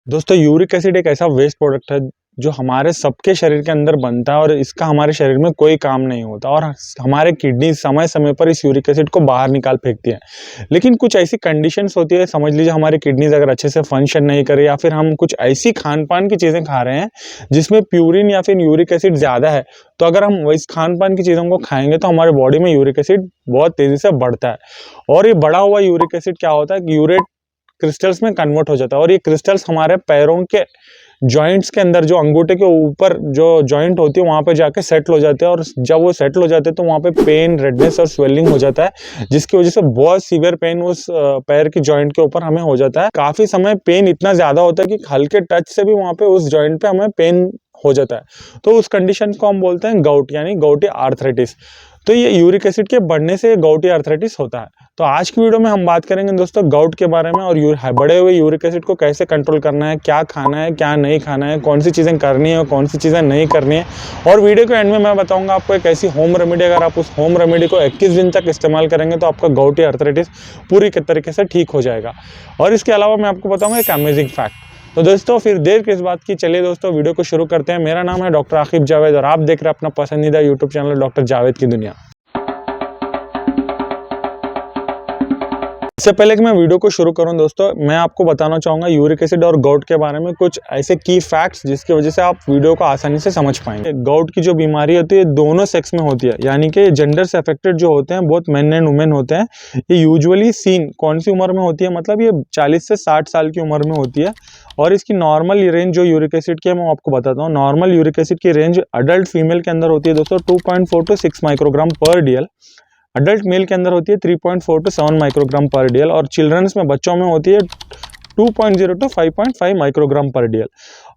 दोस्तों uric acid एक ऐसा वेस्ट प्रोडक्ट है जो हमारे सबके शरीर के अंदर बनता है और इसका हमारे शरीर में कोई काम नहीं होता और हमारे किडनी समय समय पर इस यूरिक एसिड को बाहर निकाल फेंकती है। लेकिन कुछ ऐसी कंडीशंस होती है, समझ लीजिए हमारी किडनीज अगर अच्छे से फंक्शन नहीं करे या फिर हम कुछ ऐसी खान पान की चीज़ें खा रहे हैं जिसमें प्यूरिन या फिर यूरिक एसिड ज़्यादा है, तो अगर हम इस खान पान की चीज़ों को खाएंगे तो हमारे बॉडी में यूरिक एसिड बहुत तेज़ी से बढ़ता है। और ये बढ़ा हुआ यूरिक एसिड क्या होता है कि यूरेट क्रिस्टल्स में कन्वर्ट हो जाता है और ये क्रिस्टल्स हमारे पैरों के जॉइंट्स के अंदर, जो अंगूठे के ऊपर जो जॉइंट होती है वहां पे जाके सेटल हो जाते हैं और जब वो सेटल हो जाते हैं तो वहां पे पेन, रेडनेस और स्वेलिंग हो जाता है, जिसकी वजह से बहुत सीवियर पेन उस पैर की जॉइंट के ऊपर हमें हो जाता है। काफी समय पेन इतना ज्यादा होता है कि हल्के टच से भी वहां पे उस जॉइंट पे हमें पेन हो जाता है। तो उस कंडीशन को हम बोलते हैं गाउट यानी गाउटी आर्थराइटिस। तो ये यूरिक एसिड के बढ़ने से गाउटी आर्थराइटिस होता है। तो आज की वीडियो में हम बात करेंगे दोस्तों गाउट के बारे में और बढ़े हुए यूरिक एसिड को कैसे कंट्रोल करना है, क्या खाना है क्या नहीं खाना है, कौन सी चीज़ें करनी है और कौन सी चीज़ें नहीं करनी है। और वीडियो के एंड में मैं बताऊंगा आपको एक ऐसी होम रेमेडी, अगर आप उस होम रेमेडी को 21 दिन तक इस्तेमाल करेंगे तो आपका गाउटी आर्थराइटिस पूरी तरीके से ठीक हो जाएगा। और इसके अलावा मैं आपको बताऊंगा एक अमेजिंग फैक्ट। तो दोस्तों फिर देर किस बात की, चलिए दोस्तों वीडियो को शुरू करते हैं। मेरा नाम है डॉक्टर आकिब जावेद और आप देख रहे हैं अपना पसंदीदा यूट्यूब चैनल डॉक्टर जावेद की दुनिया। इससे पहले कि मैं वीडियो को शुरू करूं दोस्तों, मैं आपको बताना चाहूँगा यूरिक एसिड और गाउट के बारे में कुछ ऐसे की फैक्ट्स जिसकी वजह से आप वीडियो को आसानी से समझ पाएंगे। गाउट की जो बीमारी होती है दोनों सेक्स में होती है, यानी कि जेंडर से अफेक्टेड जो होते हैं बोथ मेन एंड वुमेन होते हैं। ये यूजुअली सीन कौन सी उम्र में होती है, मतलब ये 40 से 60 साल की उम्र में होती है। और इसकी नॉर्मल रेंज जो यूरिक एसिड की है मैं आपको बताता हूँ। नॉर्मल यूरिक एसिड की रेंज अडल्ट फीमेल के अंदर होती है दोस्तों 2.4 to 6 माइक्रोग्राम पर डीएल। अडल्ट मेल के अंदर होती है 3.4 to 7 माइक्रोग्राम पर डीएल और चिल्ड्रंस में, बच्चों में होती है 2.0 to 5.5 माइक्रोग्राम पर डीएल।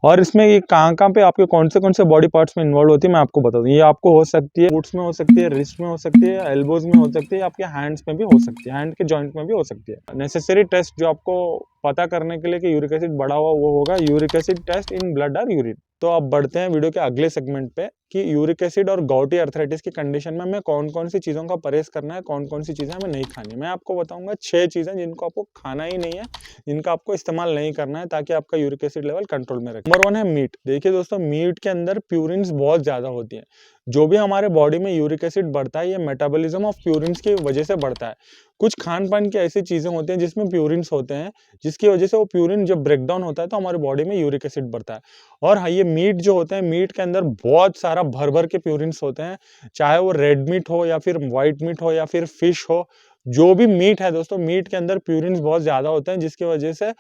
और इसमें ये कहाँ पे आपके कौन से बॉडी पार्ट्स में इन्वॉल्व होती है मैं आपको बता दूं। ये आपको हो सकती है फुट्स में हो सकती है, रिस्ट में हो सकती है, एल्बोज में हो सकती है, आपके हैंड्स में भी हो सकती है, हैंड के जॉइंट में भी हो सकती है। नेसेसरी टेस्ट जो आपको पता करने के लिए कि यूरिक एसिड बढ़ा हुआ वो होगा uric acid test in blood और यूरिन। तो अब बढ़ते हैं वीडियो के अगले सेगमेंट पे कि यूरिक एसिड और गाउटी आर्थराइटिस की कंडीशन में हमें कौन कौन सी चीज़ों का परहेज करना है, कौन कौन सी चीज़ें हमें नहीं खानी। मैं आपको बताऊंगा 6 चीज़ें जिनको आपको खाना ही नहीं है, जिनका आपको इस्तेमाल नहीं करना है ताकि आपका यूरिक एसिड लेवल कंट्रोल में रहे। नंबर 1 है मीट। देखिए दोस्तों, मीट के अंदर प्यूरिन्स बहुत ज़्यादा होती है। जो भी हमारे बॉडी में यूरिक एसिड बढ़ता है ये मेटाबॉलिज्म ऑफ प्यूरिन्स की वजह से बढ़ता है। कुछ खान पान की ऐसी चीज़ें होती हैं जिसमें प्यूरिन्स होते हैं, जिसकी वजह से वो प्यूरिन जब ब्रेक डाउन होता है तो हमारे बॉडी में यूरिक एसिड बढ़ता है। और हाँ, ये मीट जो होते हैं, मीट के अंदर बहुत सारा भर भर के प्यूरिन्स होते हैं, चाहे वो रेड मीट हो या फिर व्हाइट मीट हो या फिर फिश हो। जो भी मीट है दोस्तों, मीट के अंदर प्यूरिन्स बहुत ज़्यादा होते हैं, जिसकी वजह से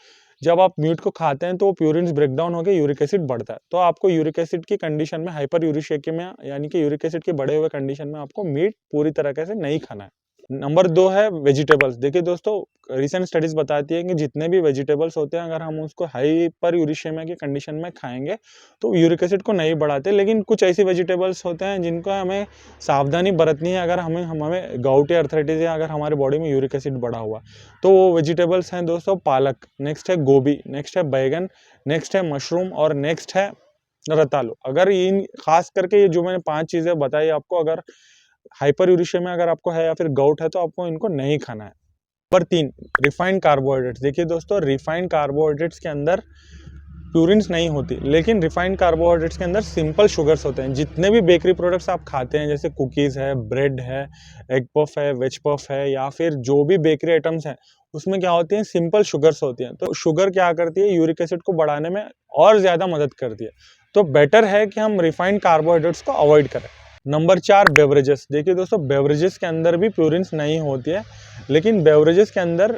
जब आप मीट को खाते हैं तो वो प्यूरिन्स ब्रेक डाउन होकर यूरिक एसिड बढ़ता है। तो आपको यूरिक एसिड की कंडीशन में, हाइपर यूरिशेमिया यानी कि यूरिक एसिड के बढ़े हुए कंडीशन में आपको मीट पूरी तरीके से नहीं खाना है। नंबर 2 है वेजिटेबल्स। देखिए दोस्तों, रिसेंट स्टडीज बताती है कि जितने भी वेजिटेबल्स होते हैं अगर हम उसको हाइपर यूरिशेमिया की कंडीशन में खाएंगे तो यूरिक एसिड को नहीं बढ़ाते। लेकिन कुछ ऐसी वेजिटेबल्स होते हैं जिनको हमें सावधानी बरतनी है अगर हमें गाउटी आर्थराइटिस या अगर हमारे बॉडी में यूरिक एसिड बढ़ा हुआ। तो वो वेजिटेबल्स हैं दोस्तों पालक, नेक्स्ट है गोभी, नेक्स्ट है बैगन, नेक्स्ट है मशरूम और नेक्स्ट है रतालू। अगर इन खास करके ये जो मैंने 5 चीज़ें बताई आपको, अगर हाइपर यूरिशेमिया अगर आपको है या फिर गाउट है तो आपको इनको नहीं खाना है। Number 3, refined carbohydrates. देखिए दोस्तों, रिफाइंड कार्बोहाइड्रेट्स के अंदर प्यूरिन्स नहीं होती, लेकिन रिफाइंड कार्बोहाइड्रेट्स के अंदर सिंपल शुगर्स होते हैं। जितने भी बेकरी प्रोडक्ट्स आप खाते हैं जैसे कुकीज़ है, ब्रेड है, एग पफ है, वेज पफ है या फिर जो भी बेकरी आइटम्स हैं, उसमें क्या होती हैं, सिंपल शुगर्स होती हैं। तो शुगर क्या करती है, यूरिक एसिड को बढ़ाने में और ज़्यादा मदद करती है। तो बेटर है कि हम रिफाइंड कार्बोहाइड्रेट्स को अवॉइड करें। Number 4, beverages. देखिए दोस्तों, बेवरेजेस के अंदर भी प्यूरिन्स नहीं होती है, लेकिन बेवरेजेस के अंदर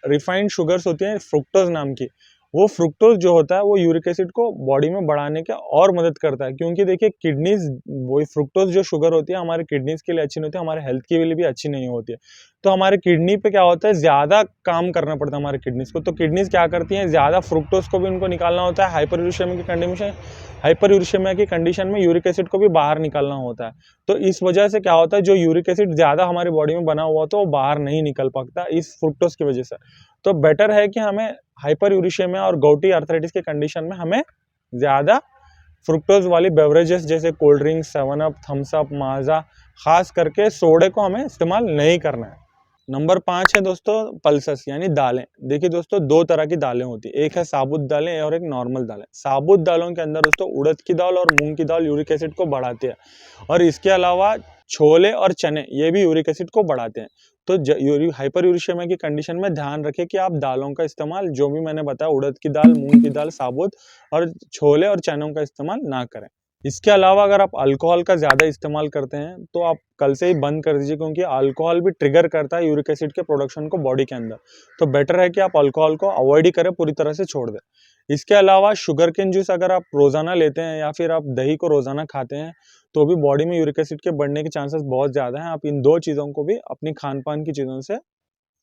रिफाइंड शुगर्स होती हैं फ्रुक्टोज नाम की। वो फ्रुक्टोज जो होता है वो यूरिक एसिड को बॉडी में बढ़ाने के और मदद करता है, क्योंकि देखिए किडनीज, वही फ्रुक्टोज जो शुगर होती है हमारे किडनीज के लिए अच्छी नहीं होती है, हमारे हेल्थ के लिए भी अच्छी नहीं होती है। तो हमारे किडनी पे क्या होता है, ज़्यादा काम करना पड़ता है हमारे किडनीज को। तो किडनीज क्या करती हैं, ज़्यादा फ्रुक्टोज को भी उनको निकालना होता है। हाइपर यूरिशेमिया की कंडीशन में यूरिक एसिड को भी बाहर निकालना होता है। तो इस वजह से क्या होता है, जो यूरिक एसिड ज़्यादा हमारी बॉडी में बना हुआ तो वो बाहर नहीं निकल पाता इस फ्रुक्टोज की वजह से। तो बेटर है कि हमें हाइपर यूरिशेमिया और गाउटी आर्थराइटिस के कंडीशन में हमें ज़्यादा फ्रुक्टोज वाली बेवरेजेस जैसे cold drinks, 7 up, Thums up, Maaza, खास करके सोडे को हमें इस्तेमाल नहीं करना है। नंबर 5 है दोस्तों पल्सेस यानी दालें। देखिए दोस्तों, दो तरह की दालें होती है, एक है साबुत दालें और एक नॉर्मल दालें। साबुत दालों के अंदर दोस्तों उड़द की दाल और मूंग की दाल यूरिक एसिड को बढ़ाती है, और इसके अलावा छोले और चने ये भी यूरिक एसिड को बढ़ाते हैं। तो हाइपर यूरिशेमिया की कंडीशन में ध्यान रखें कि आप दालों का इस्तेमाल, जो भी मैंने बताया, उड़द की दाल, मूंग की दाल, साबुत और छोले और चनों का इस्तेमाल ना करें। इसके अलावा अगर आप अल्कोहल का ज़्यादा इस्तेमाल करते हैं तो आप कल से ही बंद कर दीजिए, क्योंकि अल्कोहल भी ट्रिगर करता है यूरिक एसिड के प्रोडक्शन को बॉडी के अंदर। तो बेटर है कि आप अल्कोहल को अवॉइड ही करें, पूरी तरह से छोड़ दें। इसके अलावा शुगर केन जूस अगर आप रोज़ाना लेते हैं या फिर आप दही को रोज़ाना खाते हैं, तो भी बॉडी में यूरिक एसिड के बढ़ने के चांसेस बहुत ज़्यादा हैं। आप इन दो चीज़ों को भी अपनी खान-पान की चीज़ों से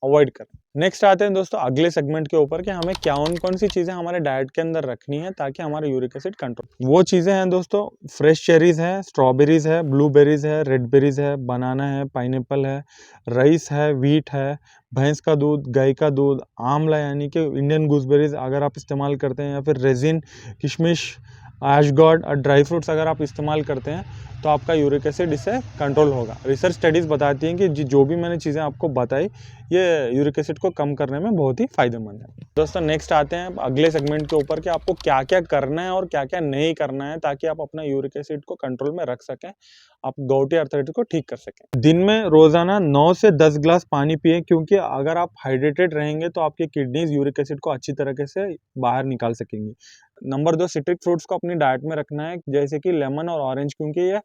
अवॉइड करें। नेक्स्ट आते हैं दोस्तों अगले सेगमेंट के ऊपर कि हमें कौन सी चीज़ें हमारे डाइट के अंदर रखनी है ताकि हमारा यूरिक एसिड कंट्रोल। वो चीज़ें हैं दोस्तों, फ्रेश चेरीज़ है, स्ट्रॉबेरीज़ है, ब्लूबेरीज़ है, रेड बेरीज़ है, बनाना है, पाइनएप्पल है, राइस है, व्हीट है, भैंस का दूध, गाय का दूध, आंवला यानी कि इंडियन गूसबेरीज़ अगर आप इस्तेमाल करते हैं, या फिर रेजिन, किशमिश, एशगॉर्ड और ड्राई फ्रूट्स अगर आप इस्तेमाल करते हैं, तो आपका यूरिक एसिड इससे कंट्रोल होगा। रिसर्च स्टडीज़ बताती हैं कि जो भी मैंने चीज़ें आपको बताई, ये यूरिक एसिड को कम करने में बहुत ही फ़ायदेमंद है। दोस्तों नेक्स्ट आते हैं अगले सेगमेंट के ऊपर कि आपको क्या क्या करना है और क्या क्या नहीं करना है ताकि आप अपना यूरिक एसिड को कंट्रोल में रख सकें, आप गouty आर्थराइटिस को ठीक कर सकें। दिन में रोज़ाना 9 से 10 ग्लास पानी पिए, क्योंकि अगर आप हाइड्रेटेड रहेंगे तो आपकी किडनीज यूरिक एसिड को अच्छी तरीके से बाहर निकाल सकेंगी। नंबर 2, सिट्रिक फ्रूट्स को अपनी डाइट में रखना है, जैसे कि लेमन और ऑरेंज, क्योंकि ये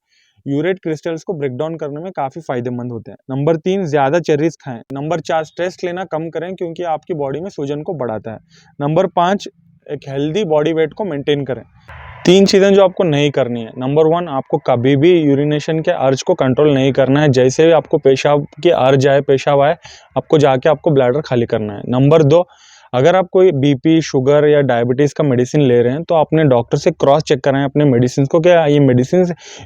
यूरेट क्रिस्टल्स को ब्रेक डाउन करने में काफ़ी फायदेमंद होते हैं। नंबर 3, ज़्यादा चेरीज खाएं। नंबर 4, स्ट्रेस लेना कम करें, क्योंकि आपकी बॉडी में सूजन को बढ़ाता है। नंबर 5, एक हेल्दी बॉडी वेट को मेंटेन करें। 3 चीज़ें जो आपको नहीं करनी है। नंबर 1, आपको कभी भी यूरिनेशन के अर्ज को कंट्रोल नहीं करना है। जैसे भी आपको पेशाब की अर्ज आए, पेशाब आए, आपको जाके आपको ब्लैडर खाली करना है। नंबर 2, अगर आप कोई बीपी, शुगर या डायबिटीज़ का मेडिसिन ले रहे हैं, तो अपने डॉक्टर से क्रॉस चेक कराएं अपने मेडिसिन को, क्या ये मेडिसिन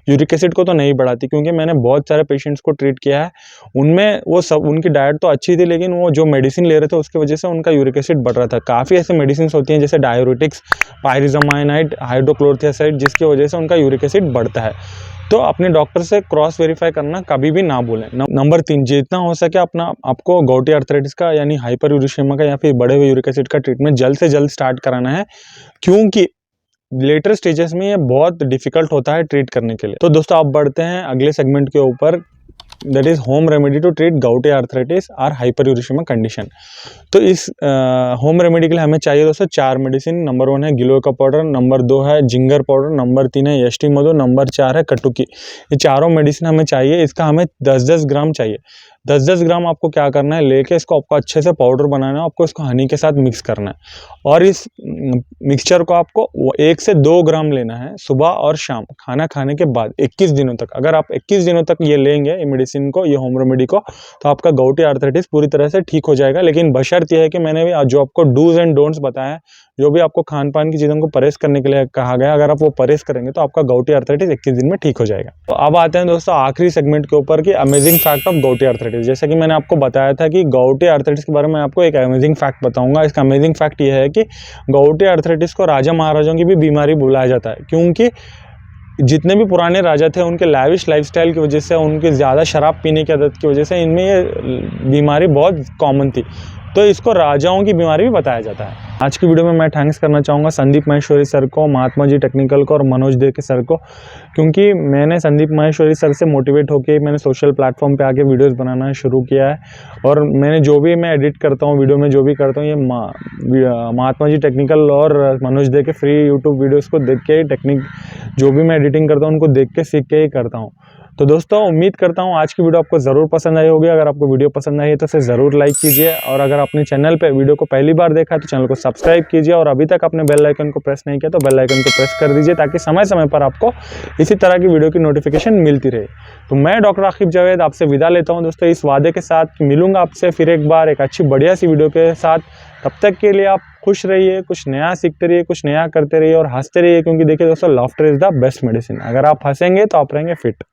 यूरिक एसिड को तो नहीं बढ़ाती, क्योंकि मैंने बहुत सारे पेशेंट्स को ट्रीट किया है, उनमें वो सब, उनकी डाइट तो अच्छी थी, लेकिन वो जो मेडिसिन ले रहे थे उसकी वजह से उनका यूरिक एसिड बढ़ रहा था। काफ़ी ऐसे मेडिसिन होती हैं जैसे डायूरेटिक्स, पायरिज़ामाइनाइड, हाइड्रोक्लोरोथियासाइड, जिसकी वजह से उनका यूरिक एसिड बढ़ता है। तो अपने डॉक्टर से क्रॉस वेरीफाई करना कभी भी ना भूलें। नंबर 3, जितना हो सके आपको गouty आर्थराइटिस का यानी हाइपर यूरिशेमिया का या फिर बढ़े हुए यूरिक एसिड का ट्रीटमेंट जल्द से जल्द स्टार्ट कराना है, क्योंकि लेटर स्टेजेस में ये बहुत डिफिकल्ट होता है ट्रीट करने के लिए। तो दोस्तों आप बढ़ते हैं अगले सेगमेंट के ऊपर, that is home remedy to treat gouty arthritis और हाइपर यूरिशेमिया कंडीशन। तो इस होम रेमेडी के लिए हमें चाहिए दोस्तों 4 मेडिसिन। नंबर 1 है गिलोय का पाउडर, नंबर 2 है जिंगर पाउडर, नंबर 3 है यष्टि मधु, नंबर 4 है कटुकी। ये चारों मेडिसिन हमें चाहिए। इसका हमें 10-10 ग्राम चाहिए। 10-10 ग्राम आपको क्या करना है, लेके इसको आपको अच्छे से पाउडर बनाना है, आपको इसको हनी के साथ मिक्स करना है, और इस मिक्सचर को आपको 1 से 2 ग्राम लेना है सुबह और शाम खाना खाने के बाद 21 दिनों तक। अगर आप 21 दिनों तक ये लेंगे, ये मेडिसिन को, ये होम रेमेडी को, तो आपका गouty आर्थराइटिस पूरी तरह से ठीक हो जाएगा। लेकिन बशर्त यह है कि मैंने भी जो आपको डूज एंड डोंट्स बताया, जो भी आपको खान पान की चीज़ों को परहेज करने के लिए कहा गया, अगर आप वो परहेज करेंगे तो आपका गouty आर्थराइटिस 21 दिन में ठीक हो जाएगा। तो अब आते हैं दोस्तों आखिरी सेगमेंट के ऊपर कि अमेजिंग फैक्ट ऑफ गouty आर्थराइटिस। जैसा कि मैंने आपको बताया था कि gouty आर्थराइटिस के बारे में आपको एक अमेजिंग फैक्ट बताऊंगा। इसका अमेजिंग फैक्ट ये है कि gouty आर्थराइटिस को राजा महाराजाओं की भी बीमारी बुलाया जाता है, क्योंकि जितने भी पुराने राजा थे उनके लैविश लाइफस्टाइल की वजह से, उनके ज़्यादा शराब पीने की आदत की वजह से इनमें ये बीमारी बहुत कॉमन थी, तो इसको राजाओं की बीमारी भी बताया जाता है। आज की वीडियो में मैं थैंक्स करना चाहूँगा संदीप माहेश्वरी सर को, महात्मा जी टेक्निकल को और मनोज दे के सर को, क्योंकि मैंने संदीप माहेश्वरी सर से मोटिवेट होकर मैंने सोशल प्लेटफॉर्म पे आके वीडियोस बनाना शुरू किया है, और मैंने जो भी मैं एडिट करता हूँ वीडियो में, जो भी करता हूँ, ये महात्मा जी टेक्निकल और मनोज दे के फ्री यूट्यूब वीडियोज़ को देख के, टेक्निक जो भी मैं एडिटिंग करता हूँ उनको देख के सीख के ही करता हूँ। तो दोस्तों उम्मीद करता हूँ आज की वीडियो आपको ज़रूर पसंद आई होगी। अगर आपको वीडियो पसंद आई है तो इसे ज़रूर लाइक कीजिए, और अगर आपने चैनल पे वीडियो को पहली बार देखा है तो चैनल को सब्सक्राइब कीजिए, और अभी तक आपने बेल आइकन को प्रेस नहीं किया तो बेल आइकन को प्रेस कर दीजिए, ताकि समय समय पर आपको इसी तरह की वीडियो की नोटिफिकेशन मिलती रहे। तो मैं डॉक्टर आकिब जावेद आपसे विदा लेता हूँ दोस्तों, इस वादे के साथ मिलूंगा आपसे फिर एक बार एक अच्छी बढ़िया सी वीडियो के साथ। तब तक के लिए आप खुश रहिए, कुछ नया सीखते रहिए, कुछ नया करते रहिए और हंसते रहिए, क्योंकि देखिए दोस्तों laughter is the best medicine. अगर आप हंसेंगे तो आप रहेंगे फिट।